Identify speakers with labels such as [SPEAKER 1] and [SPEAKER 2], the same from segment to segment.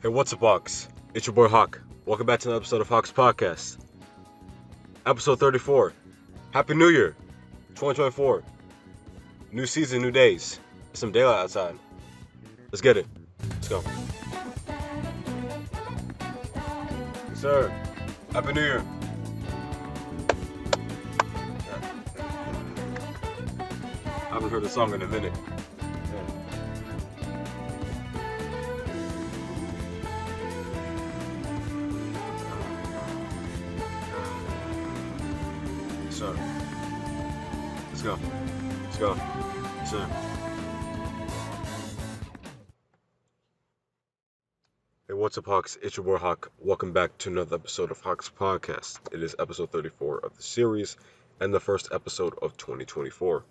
[SPEAKER 1] Hey, what's up, Hawks? It's your boy Hawk. Welcome back to another episode of Hawk's Podcast. Episode 34. Happy New Year, 2024. New season, new days. There's some daylight outside. Let's get it. Let's go. Yes, sir. Happy New Year. I haven't heard the song in a minute. Sir. Let's go. Let's go. Yes, sir. Hey, what's up, Hawks? It's your boy Hawk. Welcome back to another episode of Hawk's Podcast. It is episode 34 of the series and the first episode of 2024.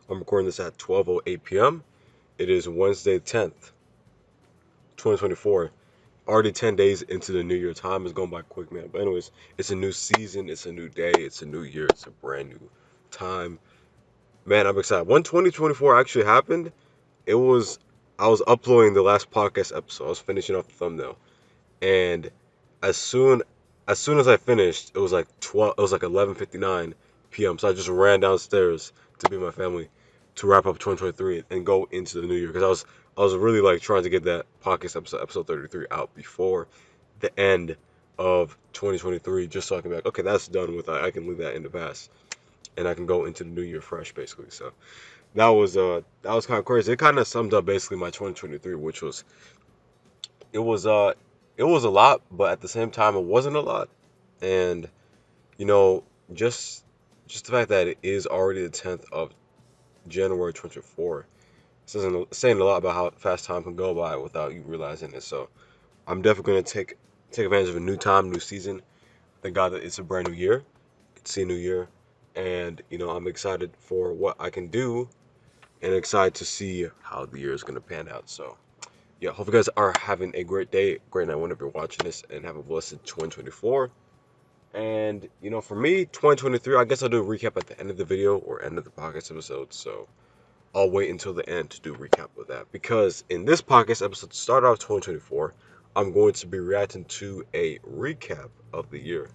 [SPEAKER 1] I'm recording this at 12:08 p.m. It is Wednesday 10th, 2024. Already 10 days into the new year. Time is going by quick, man. But anyways, it's a new season, it's a new day, it's a new year, it's a brand new time. Man, I'm excited. When 2024 actually happened, I was uploading the last podcast episode. I was finishing off the thumbnail. And as soon as I finished, it was like 11:59 p.m. So I just ran downstairs to be with my family to wrap up 2023 and go into the new year, because I was really like trying to get that podcast episode 33 out before the end of 2023, just so I can be like, okay, that's done with. I can leave that in the past and I can go into the new year fresh, basically. So that was kind of crazy. It kind of summed up basically my 2023, which was it was a lot, but at the same time it wasn't a lot. And you know, just the fact that it is already the 10th of January 2024 saying a lot about how fast time can go by without you realizing it. So I'm definitely gonna take advantage of a new time, new season. Thank God that it's a brand new year. It's a new year, and you know, I'm excited for what I can do, and excited to see how the year is gonna pan out. So yeah, hope you guys are having a great day, great night whenever you're watching this, and have a blessed 2024. And you know, for me, 2023, I guess I'll do a recap at the end of the video or end of the podcast episode. So I'll wait until the end to do a recap of that, because in this podcast episode, to start off 2024, I'm going to be reacting to a recap of the year,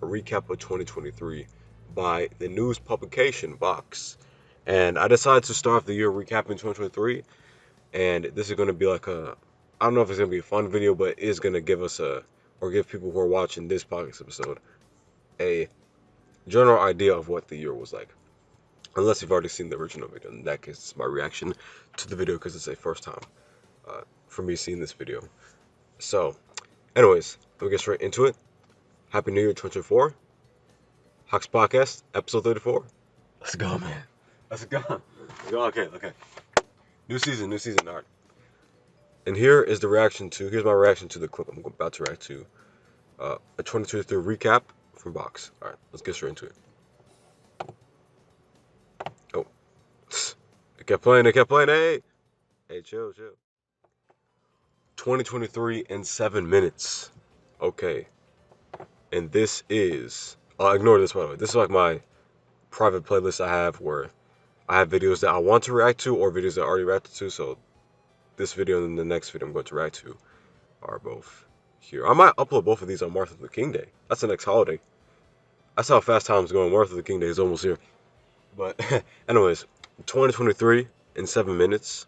[SPEAKER 1] a recap of 2023 by the news publication Vox. And I decided to start off the year recapping 2023, and this is going to be like I don't know if it's going to be a fun video, but it is going to give us or give people who are watching this podcast episode a general idea of what the year was like. Unless you've already seen the original video. In that case, it's my reaction to the video, because it's a first time for me seeing this video. So, anyways, let me get straight into it. Happy New Year 2024. Hawk's Podcast, episode 34. Let's go, man. Let's go. Let's go. Okay. New season, all right. And here's my reaction to the clip I'm about to react to. A 2023 recap from Vox. All right, let's get straight into it. Oh. It kept playing, hey! Hey, chill. 2023 in 7 minutes. Okay. And this is... ignore this, by the way. This is like my private playlist I have, where I have videos that I want to react to or videos that I already reacted to. So this video and the next video I'm going to react to are both here. I might upload both of these on Martin Luther King Day. That's the next holiday. That's how fast time's going. Martin Luther King Day is almost here. But anyways, 2023 in 7 minutes.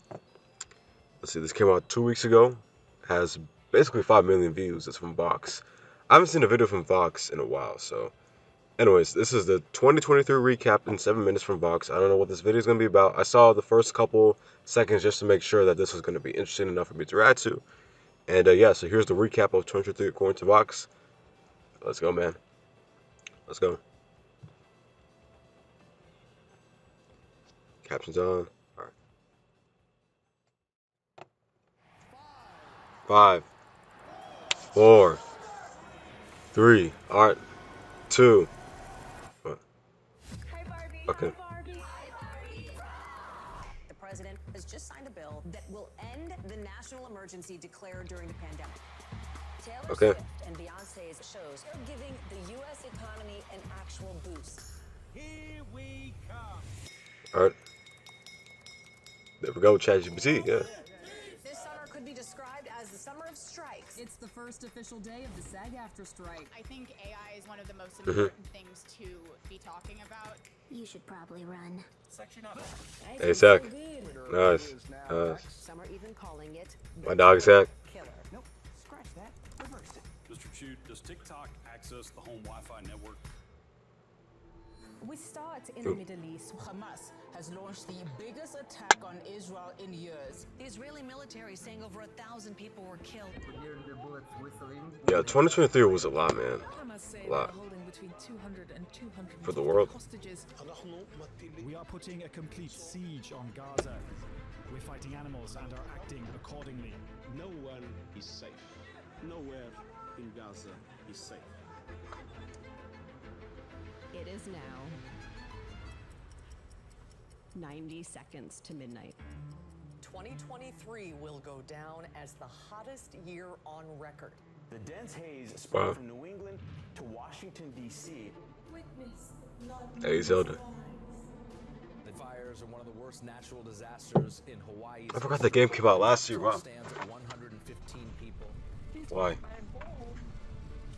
[SPEAKER 1] Let's see, this came out 2 weeks ago. Has basically 5 million views. It's from Vox. I haven't seen a video from Vox in a while. So anyways, this is the 2023 recap in 7 minutes from Vox. I don't know what this video is going to be about. I saw the first couple seconds just to make sure that this was going to be interesting enough for me to react to. And yeah, so here's the recap of 2023 according to Vox. Let's go, man. Let's go. Captions on. All right. 5, 4, 3. All right. 2. Okay.
[SPEAKER 2] The president has just signed a bill that will end the national emergency declared during the pandemic. Taylor Swift and Beyonce's shows are giving the U.S. economy an actual boost.
[SPEAKER 3] Here we come.
[SPEAKER 1] All right. There we go, ChatGPT. Yeah.
[SPEAKER 2] This summer could be described as the summer of stress. strikes.
[SPEAKER 4] It's the first official day of the SAG-AFTRA strike.
[SPEAKER 5] I think AI is one of the most important things to be talking about.
[SPEAKER 6] You should probably run.
[SPEAKER 1] Hey, Zach. Nice.
[SPEAKER 2] Some are even calling it
[SPEAKER 1] My dog, Zach.
[SPEAKER 2] killer.
[SPEAKER 3] Nope. Scratch that. Reverse it.
[SPEAKER 7] Mr. Chu, does TikTok access the home Wi-Fi network?
[SPEAKER 8] We start in the Middle East. Hamas has launched the biggest attack on Israel in years.
[SPEAKER 2] The Israeli military saying over 1,000 people were killed.
[SPEAKER 1] Yeah, 2023 was a lot, man. A lot. For the world.
[SPEAKER 3] We are putting a complete siege on Gaza. We're fighting animals and are acting accordingly.
[SPEAKER 9] No one is safe. Nowhere in Gaza is safe.
[SPEAKER 2] It is now 90 seconds to midnight.
[SPEAKER 10] 2023 will go down as the hottest year on record.
[SPEAKER 11] The dense haze spread from New England to Washington, D.C.
[SPEAKER 1] Hey, Zelda.
[SPEAKER 12] The fires are one of the worst natural disasters in Hawaii.
[SPEAKER 1] I forgot the game came out last year. Wow.
[SPEAKER 12] Stands at 115 people.
[SPEAKER 1] Why?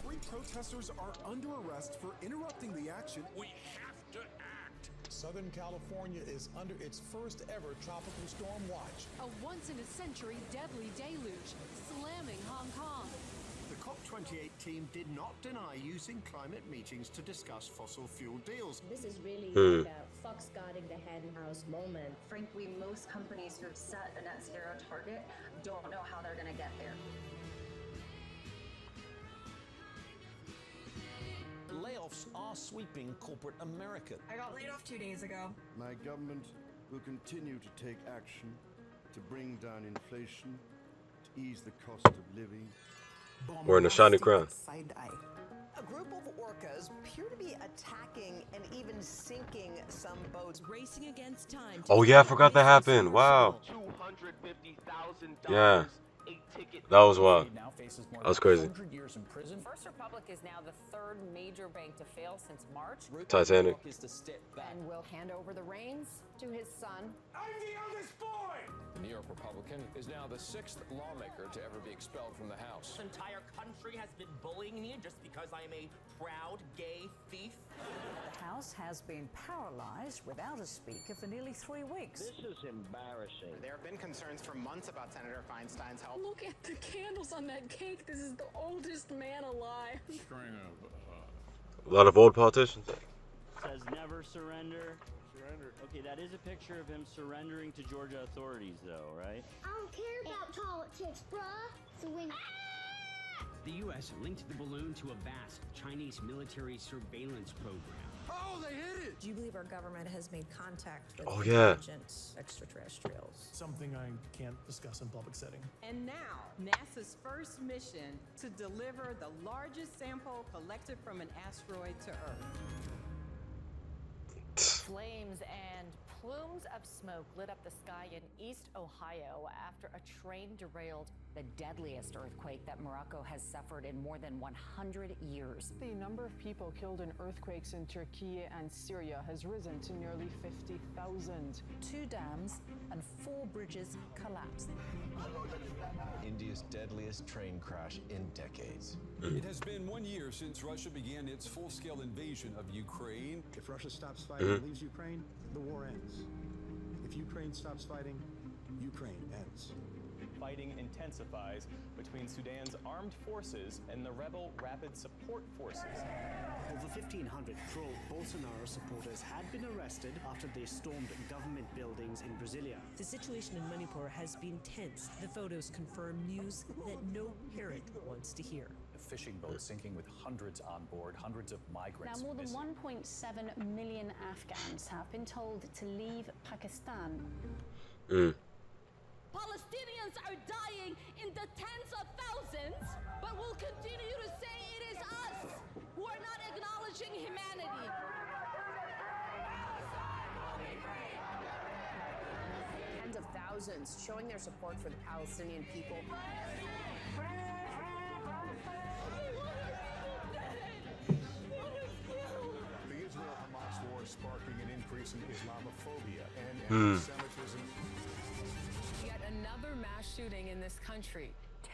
[SPEAKER 13] Three protesters are under arrest for interrupting the action.
[SPEAKER 3] We have to act.
[SPEAKER 13] Southern California is under its first ever tropical storm watch.
[SPEAKER 4] A once-in-a-century deadly deluge slamming Hong Kong.
[SPEAKER 14] The COP28 team did not deny using climate meetings to discuss fossil fuel deals.
[SPEAKER 15] This is really like a fox guarding the hen house moment.
[SPEAKER 16] Frankly, most companies who have set a net zero target don't know how they're going to get there.
[SPEAKER 11] Layoffs are sweeping corporate America.
[SPEAKER 17] I got laid off 2 days ago.
[SPEAKER 18] My government will continue to take action to bring down inflation, to ease the cost of living.
[SPEAKER 1] Wearing a shiny crown.
[SPEAKER 10] A group of orcas appear to be attacking and even sinking some boats.
[SPEAKER 2] Racing against time.
[SPEAKER 1] Oh yeah, I forgot that happened. Wow. Yeah. That was wild. That was crazy.
[SPEAKER 19] First Republic is now the third major bank to fail since March.
[SPEAKER 1] Titanic.
[SPEAKER 2] And will hand over the reins to his son.
[SPEAKER 3] I'm the eldest boy!
[SPEAKER 20] The New York Republican is now the 6th lawmaker to ever be expelled from the House.
[SPEAKER 21] The entire country has been bullying me just because I am a proud gay thief.
[SPEAKER 22] The House has been paralyzed without a speaker for nearly 3 weeks.
[SPEAKER 11] This is embarrassing.
[SPEAKER 5] There have been concerns for months about Senator Feinstein's health.
[SPEAKER 4] Look at the candles on that cake. This is the oldest man alive.
[SPEAKER 1] A lot of old politicians.
[SPEAKER 23] Says never surrender. Okay, that is a picture of him surrendering to Georgia authorities, though, right?
[SPEAKER 6] I don't care about politics, bruh. So when
[SPEAKER 24] the U.S. linked the balloon to a vast Chinese military surveillance program.
[SPEAKER 13] Oh, they hit it!
[SPEAKER 25] Do you believe our government has made contact with
[SPEAKER 1] intelligent
[SPEAKER 25] extraterrestrials?
[SPEAKER 26] Something I can't discuss in public setting.
[SPEAKER 27] And now, NASA's first mission to deliver the largest sample collected from an asteroid to Earth.
[SPEAKER 19] Flames and plumes of smoke lit up the sky in East Ohio after a train derailed.
[SPEAKER 2] The deadliest earthquake that Morocco has suffered in more than 100 years.
[SPEAKER 28] The number of people killed in earthquakes in Turkey and Syria has risen to nearly 50,000.
[SPEAKER 22] 2 dams and 4 bridges collapsed.
[SPEAKER 29] India's deadliest train crash in decades.
[SPEAKER 30] It has been 1 year since Russia began its full-scale invasion of Ukraine.
[SPEAKER 31] If Russia stops fighting and leaves Ukraine, the war ends. If Ukraine stops fighting, Ukraine ends.
[SPEAKER 32] Fighting intensifies between Sudan's armed forces and the rebel rapid support forces.
[SPEAKER 33] Over 1,500 pro-Bolsonaro supporters had been arrested after they stormed government buildings in Brasilia.
[SPEAKER 34] The situation in Manipur has been tense. The photos confirm news that no parent wants to hear.
[SPEAKER 35] A fishing boat sinking with hundreds on board, hundreds of migrants.
[SPEAKER 36] Now, more than 1.7 million Afghans have been told to leave Pakistan.
[SPEAKER 37] Palestinians are dying in the tens of thousands, but we'll continue to say it is us who are not acknowledging humanity.
[SPEAKER 2] Tens of thousands showing their support for the Palestinian people.
[SPEAKER 13] The Israel-Hamas war is sparking an increase in Islamophobia and anti-Semitism.
[SPEAKER 19] Yet another mass shooting in this country.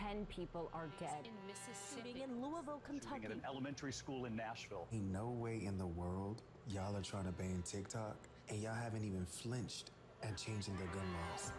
[SPEAKER 34] 10 people are dead.
[SPEAKER 37] In Mississippi. In Louisville, Kentucky.
[SPEAKER 35] At an elementary school in Nashville.
[SPEAKER 3] Ain't no way in the world y'all are trying to ban TikTok and y'all haven't even flinched at changing their gun laws.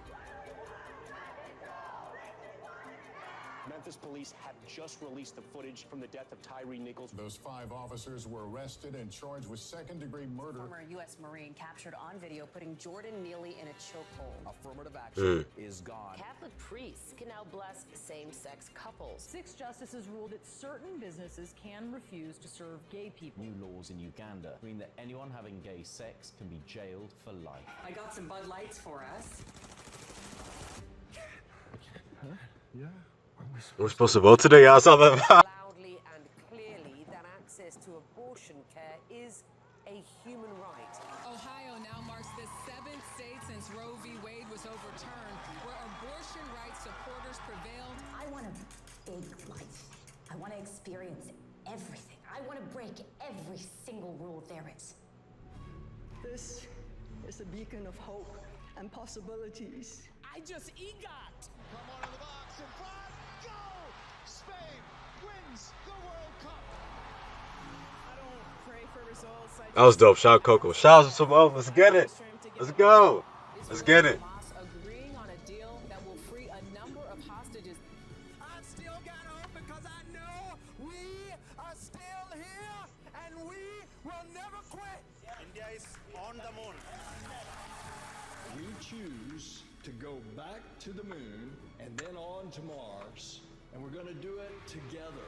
[SPEAKER 4] Memphis police have just released the footage from the death of Tyree Nichols.
[SPEAKER 5] Those 5 officers were arrested and charged with second-degree murder.
[SPEAKER 2] Former U.S. Marine captured on video putting Jordan Neely in a chokehold.
[SPEAKER 7] Affirmative action is gone.
[SPEAKER 2] Catholic priests can now bless same-sex couples.
[SPEAKER 28] 6 justices ruled that certain businesses can refuse to serve gay people.
[SPEAKER 35] New laws in Uganda mean that anyone having gay sex can be jailed for life.
[SPEAKER 27] I got some Bud Lights for us.
[SPEAKER 5] Huh? Yeah.
[SPEAKER 1] We're supposed to vote today. I saw that.
[SPEAKER 2] Loudly and clearly that access to abortion care is a human right.
[SPEAKER 27] Ohio now marks the 7th state since Roe v. Wade was overturned, where abortion rights supporters prevailed.
[SPEAKER 6] I want a big life. I want to experience everything. I want to break every single rule there is.
[SPEAKER 28] This is a beacon of hope and possibilities.
[SPEAKER 27] I just EGOT.
[SPEAKER 5] Come on in the box in front. Go! Spain wins the World Cup.
[SPEAKER 28] I don't pray for results.
[SPEAKER 1] That was dope. Shout out Coco. Shout out to Simone. Let's get it. Let's go. Let's get it.
[SPEAKER 27] Agreeing on a deal that will free a number of hostages. I still got hope because I know we are still here and we will never quit.
[SPEAKER 4] India is on the moon.
[SPEAKER 7] We choose to go back to the moon and then on to Mars, and we're going to do it together.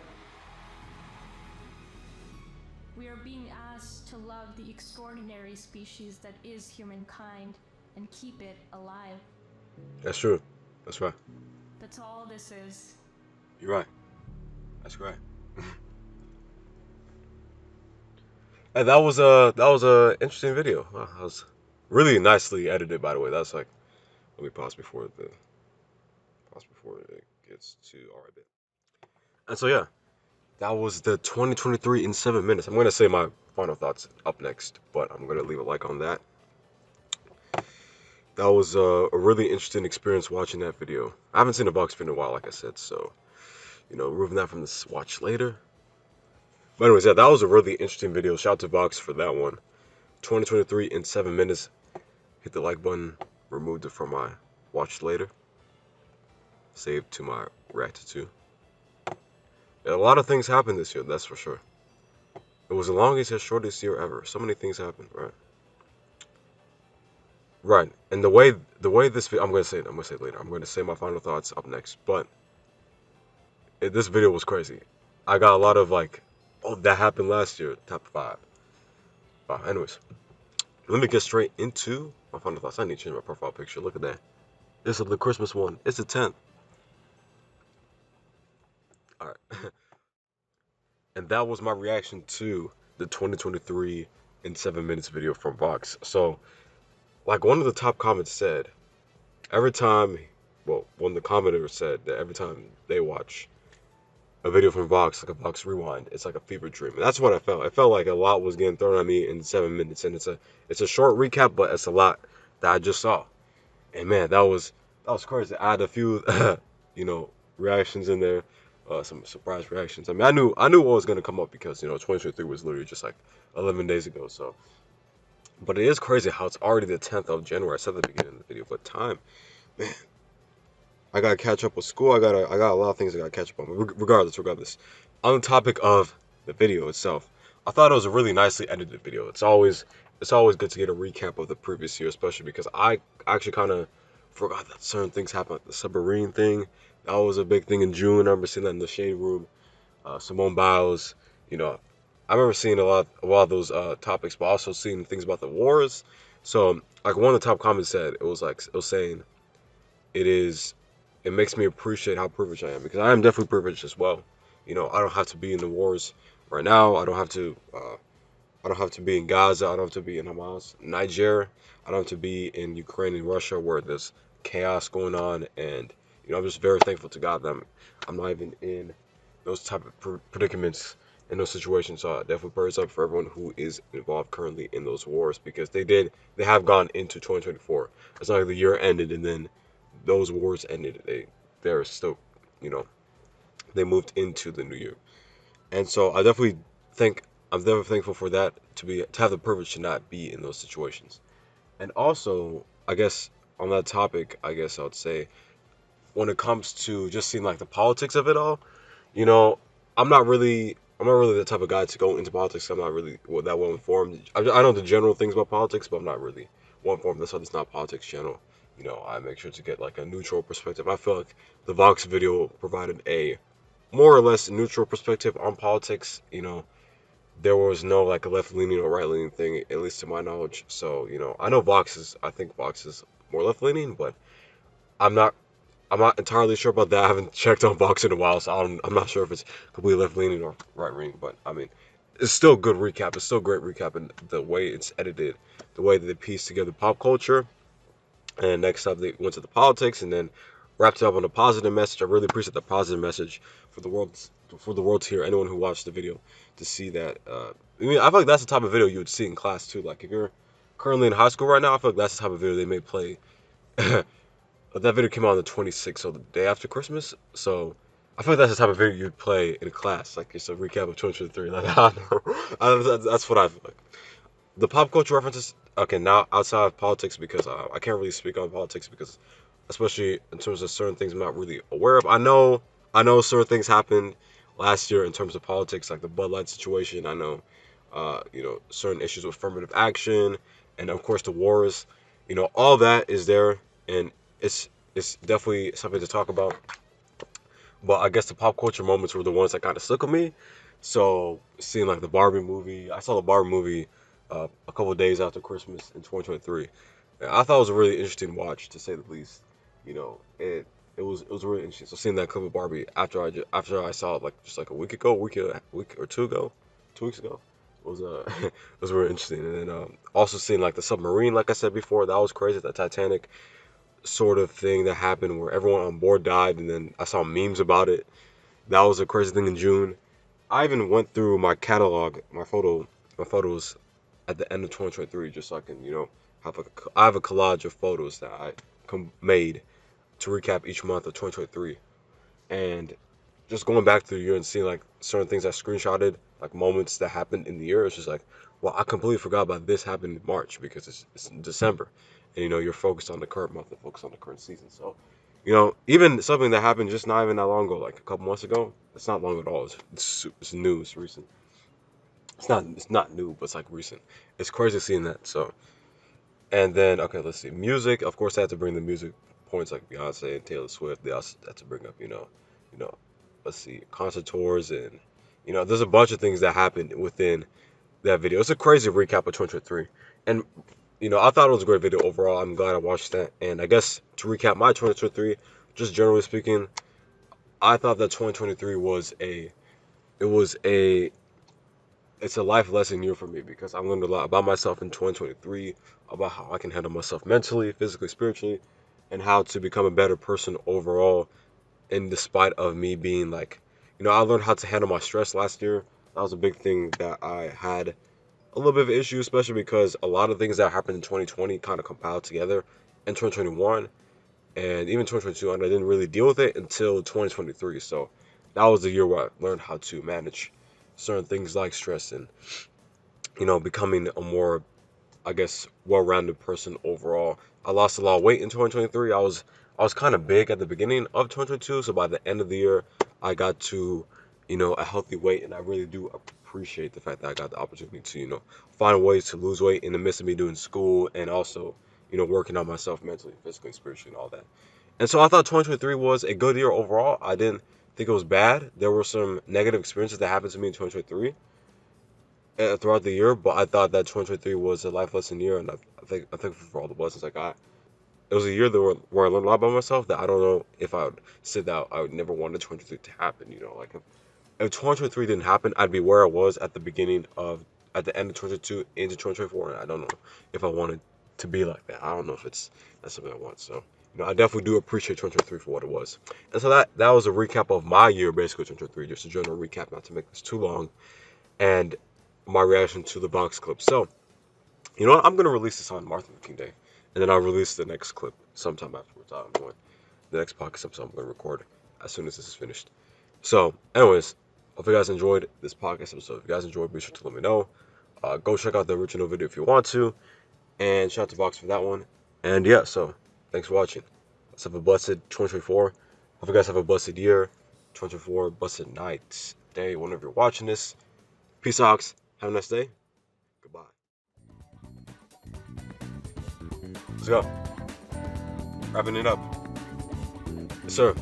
[SPEAKER 8] We are being asked to love the extraordinary species that is humankind and keep it alive.
[SPEAKER 1] That's true. That's right.
[SPEAKER 8] That's all this is.
[SPEAKER 1] You're right. That's right. And that was a interesting video. Wow, that was really nicely edited, by the way. That's like, let me pause before it gets to our bit. And so yeah, that was the 2023 in 7 minutes. I'm gonna say my final thoughts up next, but I'm gonna leave a like on that. That was a really interesting experience watching that video. I haven't seen a box fit in a while, like I said, so removing that from this watch later. But anyways, yeah, that was a really interesting video. Shout out to Vox for that one. 2023 in 7 minutes. Hit the like button. Removed it from my watch later. Saved to my reacted to. Yeah, a lot of things happened this year, that's for sure. It was the longest and shortest year ever. So many things happened, right? Right, and the way this video, I'm gonna say it later. I'm gonna say my final thoughts up next. But this video was crazy. I got a lot of like, oh, that happened last year. Top 5. Anyways, let me get straight into my final thoughts. I need to change my profile picture. Look at that. This is the Christmas one. It's the 10th. All right. And that was my reaction to the 2023 in 7 minutes video from Vox. So, like one of the top comments said, one of the commenters said that every time they watch a video from Vox, like a Vox rewind, it's like a fever dream. And that's what I felt. I felt like a lot was getting thrown at me in 7 minutes, and it's a short recap, but it's a lot that I just saw. And man, that was crazy. I had a few reactions in there, some surprise reactions. I mean, I knew what was gonna come up because 2023 was literally just like 11 days ago. So, but it is crazy how it's already the 10th of January. I said at the beginning of the video, but time, man. I gotta catch up with school. I got a lot of things I gotta catch up on. Regardless, on the topic of the video itself, I thought it was a really nicely edited video. It's always good to get a recap of the previous year, especially because I actually kind of forgot that certain things happened, like the submarine thing. That was a big thing in June. I remember seeing that in the Shade Room. Simone Biles. I remember seeing a lot of those topics, but also seeing things about the wars. So, like one of the top comments said, it was saying, it makes me appreciate how privileged I am, because I am definitely privileged as well. I don't have to be in the wars right now. I don't have to be in Gaza. I don't have to be in Hamas, Niger. I don't have to be in Ukraine and Russia where there's chaos going on. And I'm just very thankful to God that I'm not even in those type of predicaments in those situations. So definitely prayers up for everyone who is involved currently in those wars, because they have gone into 2024. It's not like the year ended and then those wars ended. They're still they moved into the new year. And so I definitely think I'm definitely thankful for that, to have the privilege to not be in those situations. And also, I guess on that topic, I guess I would say when it comes to just seeing like the politics of it all, you know, I'm not really the type of guy to go into politics. I'm not really that well informed. I know the general things about politics, but I'm not really well informed. That's why it's not politics channel. You know, I make sure to get like a neutral perspective. I feel like the Vox video provided a more or less neutral perspective on politics. You know, there was no like a left leaning or right leaning thing, at least to my knowledge. So, you know, I think Vox is more left leaning, but I'm not I'm not entirely sure about that. I haven't checked on Vox in a while, so I'm not sure if it's completely left leaning or right leaning. But I mean, it's still good recap. It's still great recap, and the way it's edited, the way that they piece together pop culture, and next up they went to the politics, and then wrapped it up on a positive message. I really appreciate the positive message for the world to hear. Anyone who watched the video to see that. I mean, I feel like that's the type of video you would see in class too. Like if you're currently in high school right now, I feel like that's the type of video they may play. That video came out on the 26th, so the day after Christmas. So I feel like that's the type of video you'd play in class, like it's a recap of 2023. Like I don't know, that's what I feel like. The pop culture references. Okay, now outside of politics, because I can't really speak on politics because, especially in terms of certain things, I'm not really aware of. I know certain things happened last year in terms of politics, like the Bud Light situation. I know, you know, certain issues with affirmative action, and of course the wars. You know, all that is there, and it's definitely something to talk about. But I guess the pop culture moments were the ones that kind of stuck with me. So seeing like the Barbie movie, I saw the Barbie movie a couple of days after Christmas in 2023. And I thought it was a really interesting watch, to say the least. You know, it was really interesting. So seeing that clip of Barbie after I saw it like just like a week ago, week or two ago, 2 weeks ago, was it was really interesting. And then also seeing like the submarine, like I said before, that was crazy. The Titanic sort of thing that happened where everyone on board died, and then I saw memes about it. That was a crazy thing in June. I even went through my catalog, my photos at the end of 2023, just so I can, you know, I have a collage of photos that I made to recap each month of 2023, and just going back through the year and seeing like certain things I screenshotted, like moments that happened in the year. It's just like, well, I completely forgot about this happened in March because it's in December, and you know you're focused on the current month and focused on the current season. So, you know, even something that happened just not even that long ago, like a couple months ago, it's not long at all. It's new. It's recent. It's not new, but it's like recent. It's crazy seeing that. So, and then okay, let's see. Music, of course, I had to bring the music points like Beyonce and Taylor Swift. They also had to bring up, you know, let's see, concert tours, and you know, there's a bunch of things that happened within that video. It's a crazy recap of 2023, and you know, I thought it was a great video overall. I'm glad I watched that, and I guess to recap my 2023, just generally speaking, I thought that 2023 it was a it's a life lesson year for me because I learned a lot about myself in 2023, about how I can handle myself mentally, physically, spiritually, and how to become a better person overall. And despite of me being like, you know, I learned how to handle my stress last year. That was a big thing that I had a little bit of issue, especially because a lot of things that happened in 2020 kind of compiled together in 2021 and even 2022, and I didn't really deal with it until 2023. So that was the year where I learned how to manage certain things like stress and, you know, becoming a more, I guess, well-rounded person overall. I lost a lot of weight in 2023. I was kind of big at the beginning of 2022, so by the end of the year, I got to, you know, a healthy weight, and I really do appreciate the fact that I got the opportunity to, you know, find ways to lose weight in the midst of me doing school and also, you know, working on myself mentally, physically, spiritually, and all that. And so I thought 2023 was a good year overall. I didn't think it was bad. There were some negative experiences that happened to me in 2023 throughout the year, but I thought that 2023 was a life lesson year, and I think for all the blessings I got, it was a year where I learned a lot about myself that I don't know if I would sit down. I would never want 2023 to happen. You know, like if 2023 didn't happen, I'd be where I was at the end of 2022 into 2024, and I don't know if I wanted to be like that. I don't know if that's something I want. So, you know, I definitely do appreciate 2023 for what it was. And so that was a recap of my year, basically 2023, just a general recap, not to make this too long, and my reaction to the box clip. So, you know what? I'm gonna release this on Martin Luther King Day, and then I'll release the next clip sometime afterwards. I don't know when. The next podcast episode I'm gonna record as soon as this is finished. So, anyways, hope you guys enjoyed this podcast episode. If you guys enjoyed, be sure to let me know. Go check out the original video if you want to. And shout out to Box for that one. And yeah, so, thanks for watching. Let's have a blessed 2024. Hope you guys have a blessed year. 2024, blessed night, day, whenever you're watching this. Peace out, Hawks. Have a nice day. Goodbye. Let's go. Wrapping it up. Yes, sir.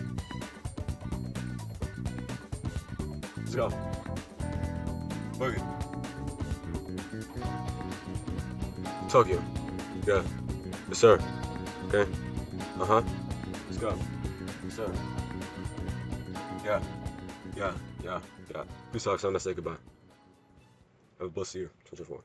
[SPEAKER 1] Let's go. Boogie. Tokyo. Yeah. Yes, sir. Okay. Uh-huh. Let's go. Yes, sir. Yeah. Yeah. Peace out, son. Let's say goodbye. Have a blessed year, 2024.